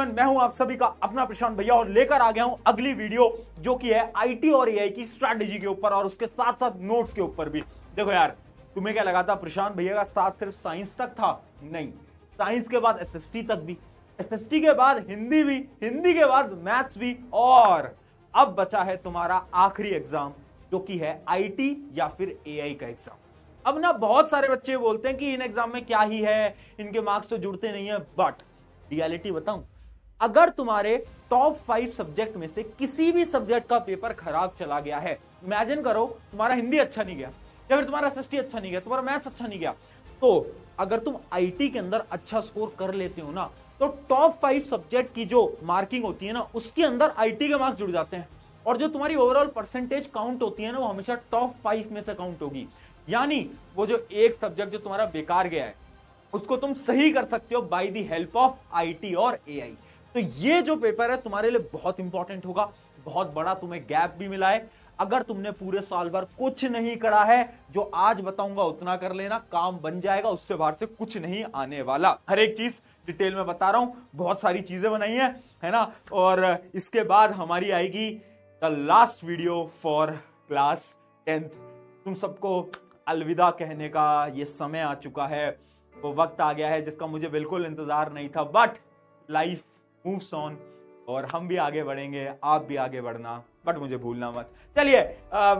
Everyone, मैं हूं आप सभी का अपना प्रशांत भैया और लेकर आ गया हूं अगली वीडियो जो कि है आईटी और एआई की स्ट्रैटेजी के ऊपर और उसके साथ साथ नोट्स के ऊपर भी। देखो यार, तुम्हें क्या लगा था प्रशांत भैया का साथ सिर्फ साइंस तक था? नहीं, साइंस के बाद एसएसटी तक भी, एसएसटी के बाद हिंदी भी, हिंदी के बाद मैथ्स भी, और अब बचा है तुम्हारा आखिरी एग्जाम जो कि है आईटी या फिर एआई का एग्जाम। अब ना बहुत सारे बच्चे बोलते हैं कि इन एग्जाम में क्या ही है, इनके मार्क्स तो जुड़ते नहीं है, बट रियलिटी बताऊं, अगर तुम्हारे टॉप 5 सब्जेक्ट में से किसी भी सब्जेक्ट का पेपर खराब चला गया है, इमेजिन करो तुम्हारा हिंदी अच्छा नहीं गया या फिर तुम्हारा एसएसटी अच्छा नहीं गया, तुम्हारा मैथ्स अच्छा नहीं गया, तो अगर तुम आईटी के अंदर अच्छा स्कोर कर लेते हो ना, तो टॉप 5 सब्जेक्ट की जो मार्किंग होती है ना, उसके अंदर आईटी के मार्क्स जुड़ जाते हैं और जो तुम्हारी ओवरऑल परसेंटेज काउंट होती है ना, वो हमेशा टॉप 5 में से काउंट होगी। यानी वो जो एक सब्जेक्ट जो तुम्हारा बेकार गया है उसको तुम सही कर सकते हो by the help of IT और एआई। तो ये जो पेपर है तुम्हारे लिए बहुत इंपॉर्टेंट होगा, बहुत बड़ा तुम्हें गैप भी मिला है। अगर तुमने पूरे साल भर कुछ नहीं करा है, जो आज बताऊंगा उतना कर लेना, काम बन जाएगा, उससे बाहर से कुछ नहीं आने वाला। हर एक चीज डिटेल में बता रहा हूं, बहुत सारी चीजें बनाई है ना। और इसके बाद हमारी आएगी the last video for class 10th। तुम सबको अलविदा कहने का ये समय आ चुका है, वो वक्त आ गया है जिसका मुझे बिल्कुल इंतजार नहीं था, बट लाइफ मूव्स ऑन और हम भी आगे बढ़ेंगे, आप भी आगे बढ़ना, बट मुझे भूलना मत। चलिए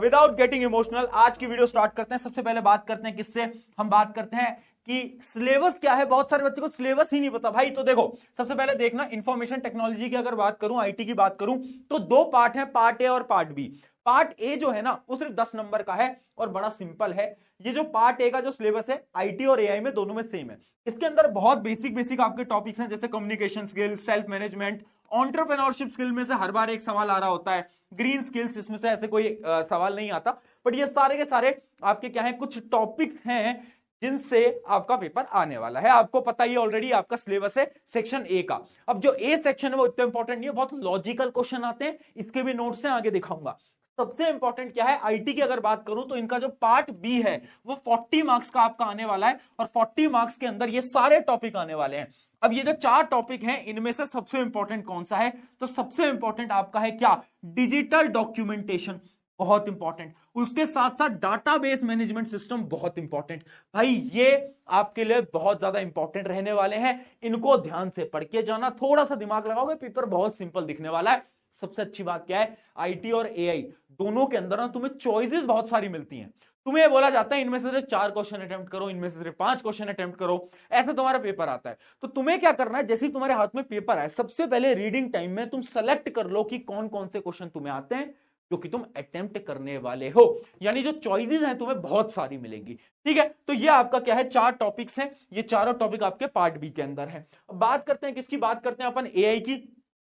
विदाउट गेटिंग इमोशनल आज की वीडियो स्टार्ट करते हैं। सबसे पहले बात करते हैं किससे, हम बात करते हैं कि सिलेबस क्या है। बहुत सारे बच्चों को सिलेबस ही नहीं पता भाई। तो देखो, सबसे पहले देखना, इंफॉर्मेशन टेक्नोलॉजी की अगर बात करूं, आईटी की बात करूं, तो 2 पार्ट है, पार्ट ए और पार्ट बी। पार्ट ए जो है ना, वो सिर्फ 10 नंबर का है और बड़ा सिंपल है। ये जो पार्ट ए का जो सिलेबस है, आईटी और एआई में दोनों में सेम है। इसके अंदर बहुत बेसिक आपके टॉपिक्स हैं, जैसे communication skill, self management, entrepreneurship skill में से हर बार एक सवाल आ रहा होता है, ग्रीन स्किल्स इसमें से ऐसे कोई सवाल नहीं आता, बट ये सारे के सारे आपके क्या है, कुछ टॉपिक्स हैं जिनसे आपका पेपर आने वाला है। आपको पता ही ऑलरेडी आपका सिलेबस है सेक्शन ए का। अब जो ए सेक्शन है वो इतना इंपॉर्टेंट नहीं है, बहुत लॉजिकल क्वेश्चन आते हैं, इसके भी नोट्स हैं, आगे दिखाऊंगा। सबसे इंपॉर्टेंट क्या है, आईटी की अगर बात करूं तो इनका जो पार्ट बी है वो 40 मार्क्स का आपका आने वाला है और 40 मार्क्स के अंदर ये सारे टॉपिक आने वाले हैं। अब ये जो 4 टॉपिक हैं, इनमें से सबसे इंपॉर्टेंट कौन सा है, तो सबसे इंपॉर्टेंट आपका है क्या, डिजिटल डॉक्यूमेंटेशन, बहुत इंपॉर्टेंट। उसके साथ साथ डाटाबेस मैनेजमेंट सिस्टम, बहुत इंपॉर्टेंट। भाई ये आपके लिए बहुत ज्यादा इंपॉर्टेंट रहने वाले हैं, इनको ध्यान से पढ़ के जाना, थोड़ा सा दिमाग लगाओगे पेपर बहुत सिंपल दिखने वाला है। सबसे अच्छी बात क्या है, आईटी और एआई दोनों के अंदर ना तुम्हें चॉइसेस बहुत सारी मिलती हैं। तुम्हें बोला जाता है इनमें से सिर्फ 4 क्वेश्चन अटेम्प्ट करो, इनमें से सिर्फ 5 क्वेश्चन अटेम्प्ट करो, ऐसे तुम्हारा पेपर आता है। तो तुम्हें क्या करना है, जैसे ही तुम्हारे हाथ में पेपर आए, सबसे पहले रीडिंग टाइम में तुम सेलेक्ट कर लो कि कौन कौन से क्वेश्चन तुम्हें आते हैं जो कि तुम अटेम्प्ट करने वाले हो। यानी जो चॉइसेस हैं तुम्हें बहुत सारी मिलेंगी, ठीक है। तो ये आपका क्या है, 4 टॉपिक्स हैं, ये चारों टॉपिक आपके पार्ट बी के अंदर है। अब बात करते हैं किसकी, बात करते हैं अपन एआई की।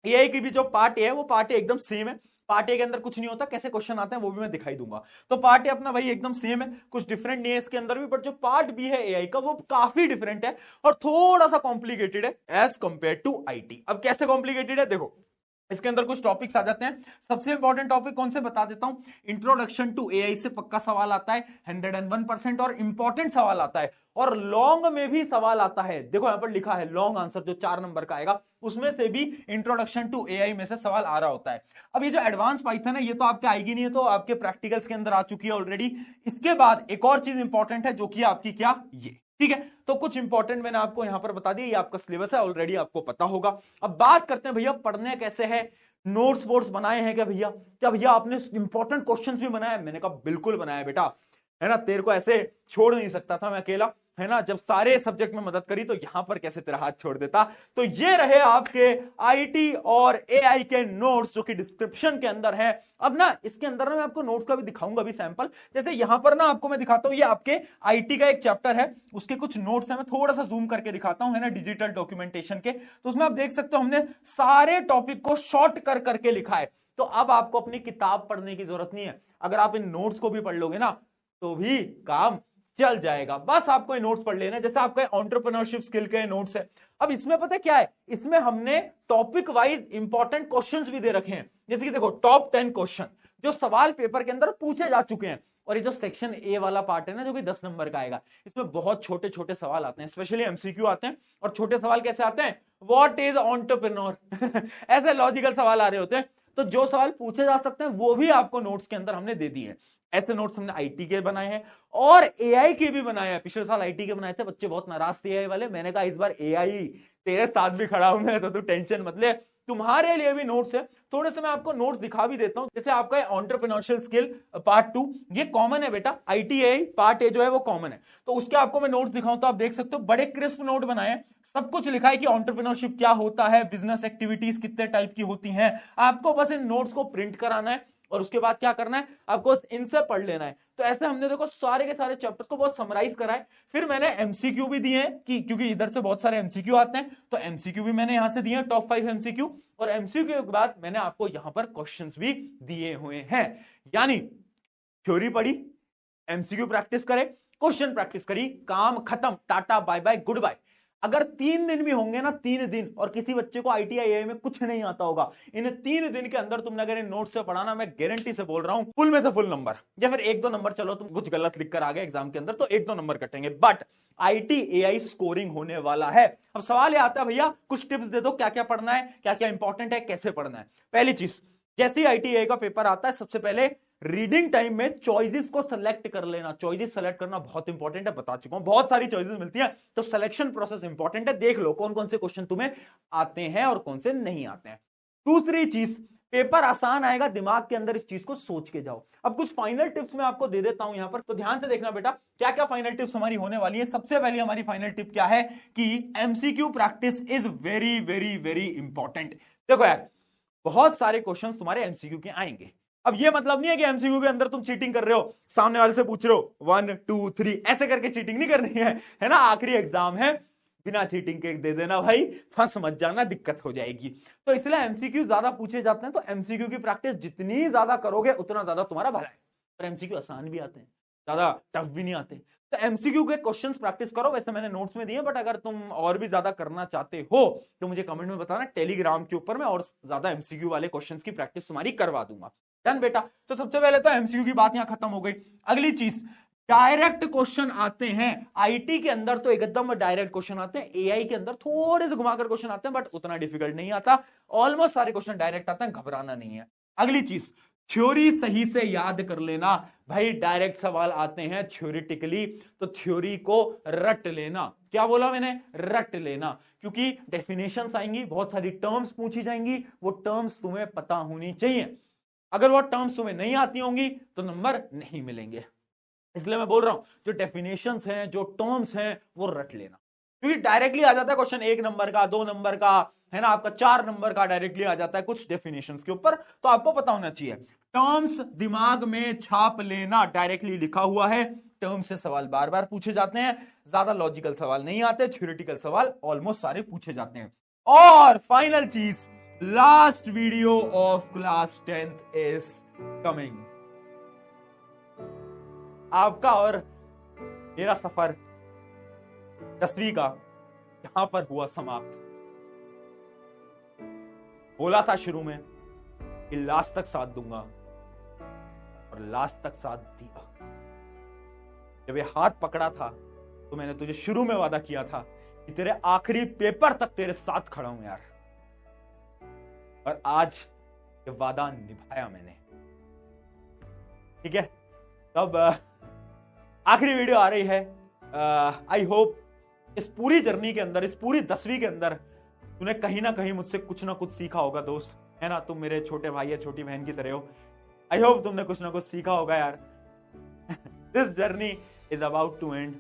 एआई की भी जो पार्ट ए है वो पार्ट ए एकदम सेम है। पार्ट ए के अंदर कुछ नहीं होता, कैसे क्वेश्चन आते हैं वो भी मैं दिखाई दूंगा। तो पार्ट ए अपना वही एकदम सेम है, कुछ डिफरेंट नहीं है इसके अंदर भी, बट जो पार्ट बी है एआई का वो काफी डिफरेंट है और थोड़ा सा कॉम्प्लिकेटेड है एज कंपेयर टू आईटी। अब कैसे कॉम्प्लिकेटेड है, देखो इसके अंदर कुछ टॉपिक्स आ जाते हैं। सबसे इंपॉर्टेंट टॉपिक कौन से बता देता हूं, इंट्रोडक्शन टू एआई से पक्का सवाल आता है 101% और इंपॉर्टेंट सवाल आता है, और लॉन्ग में भी सवाल आता है। देखो यहां पर लिखा है लॉन्ग आंसर, जो 4 नंबर का आएगा उसमें से भी इंट्रोडक्शन टू एआई में से सवाल आ रहा होता है। अब ये जो एडवांस पाइथन है ये तो आपके आएगी नहीं है, तो आपके प्रैक्टिकल्स के अंदर आ चुकी है ऑलरेडी। इसके बाद एक और चीज इंपॉर्टेंट है जो कि आपकी क्या, ये, ठीक है। तो कुछ इंपॉर्टेंट मैंने आपको यहां पर बता दिया, ये आपका सिलेबस है ऑलरेडी, आपको पता होगा। अब बात करते हैं भैया पढ़ने कैसे है, नोट्स वोट्स बनाए हैं क्या भैया, क्या भैया आपने इंपॉर्टेंट क्वेश्चंस भी बनाए? मैंने कहा बिल्कुल बनाया बेटा, है ना, तेरे को ऐसे छोड़ नहीं सकता था मैं अकेला, है ना, जब सारे सब्जेक्ट में मदद करी तो यहां पर कैसे तेरा हाथ छोड़ देता। तो ये रहे आपके आईटी और एआई के नोट्स जो कि डिस्क्रिप्शन के अंदर है। अब ना इसके अंदर ना मैं आपको नोट्स का भी दिखाऊंगा भी सैंपल, जैसे यहां पर ना आपको मैं दिखाता हूं, ये आपके आईटी का एक चैप्टर है, उसके कुछ नोट्स है, मैं थोड़ा सा जूम करके दिखाता हूं, है ना, डिजिटल डॉक्यूमेंटेशन के। तो उसमें आप देख सकते हो हमने सारे टॉपिक को शॉर्ट कर करके लिखा है। तो अब आपको अपनी किताब पढ़ने की जरूरत नहीं है, अगर आप इन नोट्स को भी पढ़ लोगे ना तो भी काम चल जाएगा। बस आपको ये नोट्स पढ़ लेना है, जैसे आपका एंटरप्रेन्योरशिप स्किल के नोट्स है। अब इसमें पता क्या है, इसमें हमने टॉपिक वाइज इंपॉर्टेंट क्वेश्चंस भी दे रखे हैं। जैसे कि देखो टॉप 10 क्वेश्चन जो सवाल पेपर के अंदर पूछे जा चुके हैं, और ये जो सेक्शन ए वाला पार्ट है ना, जो कि 10 नंबर का आएगा, इसमें बहुत छोटे छोटे सवाल आते हैं, स्पेशली एमसीक्यू आते हैं। और छोटे सवाल कैसे आते हैं, व्हाट इज एंटरप्रेन्योर ऐसे लॉजिकल सवाल आ रहे होते हैं। तो जो सवाल पूछे जा सकते हैं वो भी आपको नोट्स के अंदर हमने दे दिए हैं। ऐसे नोट्स हमने आईटी के बनाए हैं और एआई के भी बनाए हैं। पिछले साल आईटी के बनाए थे, बच्चे बहुत नाराज थे एआई वाले। मैंने कहा इस बार एआई तेरे साथ भी खड़ा हूं मैं, तो तू टेंशन मत ले, तुम्हारे लिए भी नोट्स है। थोड़े से मैं आपको नोट्स दिखा भी देता हूं। जैसे आपका एंटरप्रेन्योरशिप स्किल पार्ट 2 ये कॉमन है बेटा, आईटीआई पार्ट ए जो है वो कॉमन है। तो उसके आपको मैं नोट्स दिखाऊं तो आप देख सकते हो, बड़े क्रिस्प नोट बनाए हैं। सब कुछ लिखा है कि एंटरप्रेन्योरशिप क्या होता है, बिजनेस एक्टिविटीज कितने टाइप की होती हैं। आपको बस इन नोट्स को प्रिंट कराना है और उसके बाद क्या करना है, आपको इनसे पढ़ लेना है। तो ऐसे हमने देखो सारे के सारे चैप्टर्स को बहुत समराइज करा है। फिर मैंने एमसीक्यू भी दिए हैं कि क्योंकि इधर से बहुत सारे एमसीक्यू आते हैं, तो एमसीक्यू भी मैंने यहां से दिए हैं, टॉप 5 एमसीक्यू। और एमसीक्यू के बाद मैंने आपको यहां पर क्वेश्चंस भी दिए हुए हैं। यानी थ्योरी पढ़ी, एमसीक्यू प्रैक्टिस करे, क्वेश्चन प्रैक्टिस करी, काम खत्म, tata bye bye goodbye. अगर 3 दिन भी होंगे ना, 3 दिन, और किसी बच्चे को आईटीआई में कुछ नहीं आता होगा, इन 3 दिन के अंदर तुमने अगर इन नोट्स से पढ़ाना, मैं गारंटी से बोल रहा हूं फुल में से फुल नंबर, या फिर 1-2 नंबर, चलो तुम कुछ गलत लिख कर आ गए एग्जाम के अंदर तो 1-2 नंबर कटेंगे, बट आईटीआई स्कोरिंग होने वाला है। अब सवाल ये आता है भैया कुछ टिप्स दे दो, क्या क्या पढ़ना है, क्या क्या इंपॉर्टेंट है, कैसे पढ़ना है। पहली चीज, जैसे ही आईटीआई का पेपर आता है, सबसे पहले रीडिंग टाइम में चॉइसेस को सिलेक्ट कर लेना। चॉइसेस सेलेक्ट करना बहुत इंपॉर्टेंट है, बता चुका हूं, बहुत सारी चॉइसेस मिलती हैं, तो सिलेक्शन प्रोसेस इंपॉर्टेंट है। देख लो कौन कौन से क्वेश्चन तुम्हें आते हैं और कौन से नहीं आते हैं। दूसरी चीज, पेपर आसान आएगा, दिमाग के अंदर इस चीज को सोच के जाओ। अब कुछ फाइनल टिप्स मैं आपको दे देता हूं यहां पर, तो ध्यान से देखना बेटा क्या क्या फाइनल टिप्स हमारी होने वाली है। सबसे पहली हमारी फाइनल टिप क्या है कि MCQ practice is very very very important. देखो यार, बहुत सारे क्वेश्चंस तुम्हारे एमसीक्यू के आएंगे। अब ये मतलब नहीं है कि एमसीक्यू के अंदर तुम चीटिंग कर रहे हो, सामने वाले से पूछ रहे हो 1 2 3 ऐसे करके चीटिंग नहीं करनी है ना। आखिरी एग्जाम है, बिना चीटिंग के दे देना भाई, फंस मत जाना, दिक्कत हो जाएगी। तो इसलिए एमसीक्यू ज्यादा पूछे जाते हैं, तो एमसीक्यू की प्रैक्टिस जितनी ज्यादा करोगे उतना ज्यादा तुम्हारा भला है। पर एमसीक्यू आसान भी आते हैं, ज्यादा टफ भी नहीं आते। तो एमसीक्यू के क्वेश्चंस प्रैक्टिस करो, वैसे मैंने नोट्स में दिए, बट अगर तुम और भी ज्यादा करना चाहते हो तो मुझे कमेंट में बताना, टेलीग्राम के ऊपर मैं और ज्यादा एमसीक्यू वाले क्वेश्चंस की प्रैक्टिस तुम्हारी करवा दूंगा। डन बेटा। तो सबसे पहले तो एमसीक्यू की बात यहां खत्म हो गई। अगली चीज, डायरेक्ट क्वेश्चन आते हैं। आईटी के अंदर तो एकदम डायरेक्ट क्वेश्चन आते हैं, एआई के अंदर थोड़े से घुमाकर क्वेश्चन आते हैं, बट उतना डिफिकल्ट नहीं आता। ऑलमोस्ट सारे क्वेश्चन डायरेक्ट आते हैं, घबराना नहीं है। अगली चीज, थ्योरी सही से याद कर लेना। भाई डायरेक्ट सवाल आते हैं थ्योरेटिकली, तो थ्योरी को रट लेना। क्या बोला मैंने, रट लेना, क्योंकि डेफिनेशंस आएंगी, बहुत सारी टर्म्स पूछी जाएंगी, वो टर्म्स तुम्हें पता होनी चाहिए। अगर वो टर्म्स तुम्हें नहीं आती होंगी तो नंबर नहीं मिलेंगे। इसलिए मैं बोल रहा हूं जो डेफिनेशंस हैं, जो टर्म्स हैं, वो रट लेना, क्योंकि डायरेक्टली आ जाता है क्वेश्चन 1 नंबर का, 2 नंबर का, है ना, आपका 4 नंबर का डायरेक्टली आ जाता है कुछ डेफिनेशंस के ऊपर, तो आपको पता होना चाहिए। टर्म्स दिमाग में छाप लेना, डायरेक्टली लिखा हुआ है, टर्म से सवाल बार बार पूछे जाते हैं, ज्यादा लॉजिकल सवाल नहीं आते, थ्योरेटिकल सवाल ऑलमोस्ट सारे पूछे जाते हैं। और फाइनल चीज, last video of class 10th is coming. आपका और मेरा सफर 10वीं का यहां पर हुआ समाप्त। बोला था शुरू में कि लास्ट तक साथ दूंगा, और लास्ट तक साथ दिया। जब ये हाथ पकड़ा था तो मैंने तुझे शुरू में वादा किया था कि तेरे आखिरी पेपर तक तेरे साथ खड़ा हूं यार, और आज ये वादा निभाया मैंने। ठीक है, तब आखिरी वीडियो आ रही है। आई होप इस पूरी जर्नी के अंदर, इस पूरी 10वीं के अंदर तूने कहीं ना कहीं मुझसे कुछ ना कुछ सीखा होगा दोस्त, है ना। तुम मेरे छोटे भाई या छोटी बहन की तरह हो। आई होप तुमने कुछ ना कुछ सीखा होगा यार। This journey is about to end.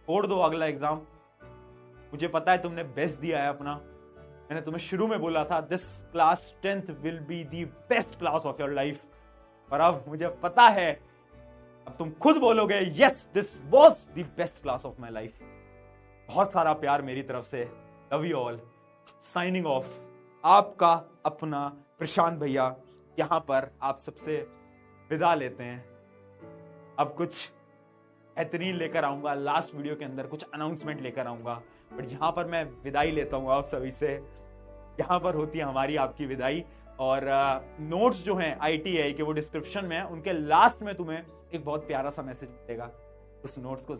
छोड़ दो अगला एग्जाम, मुझे पता है तुमने बेस्ट दिया है अपना। मैंने तुम्हें शुरू में बोला था this class 10th will be the best class of your life, और अब मुझे पता है, अब तुम खुद बोलोगे yes this was the best class of my life. बहुत सारा प्यार मेरी तरफ से। Love you all. Signing off, आपका अपना प्रशांत भैया यहां पर आप सबसे विदा लेते हैं। अब कुछ बेहतरीन लेकर आऊंगा, लास्ट वीडियो के अंदर कुछ अनाउंसमेंट लेकर आऊंगा। बट यहाँ पर मैं विदाई लेता हूँ आप सभी से, यहाँ पर होती है हमारी आपकी विदाई। और नोट्स जो हैं ITAI के वो डिस्क्रिप्शन में है, उनके लास्ट में तुम्हें एक बहुत प्यारा सा मैसेज मिलेगा, उस नोट्स को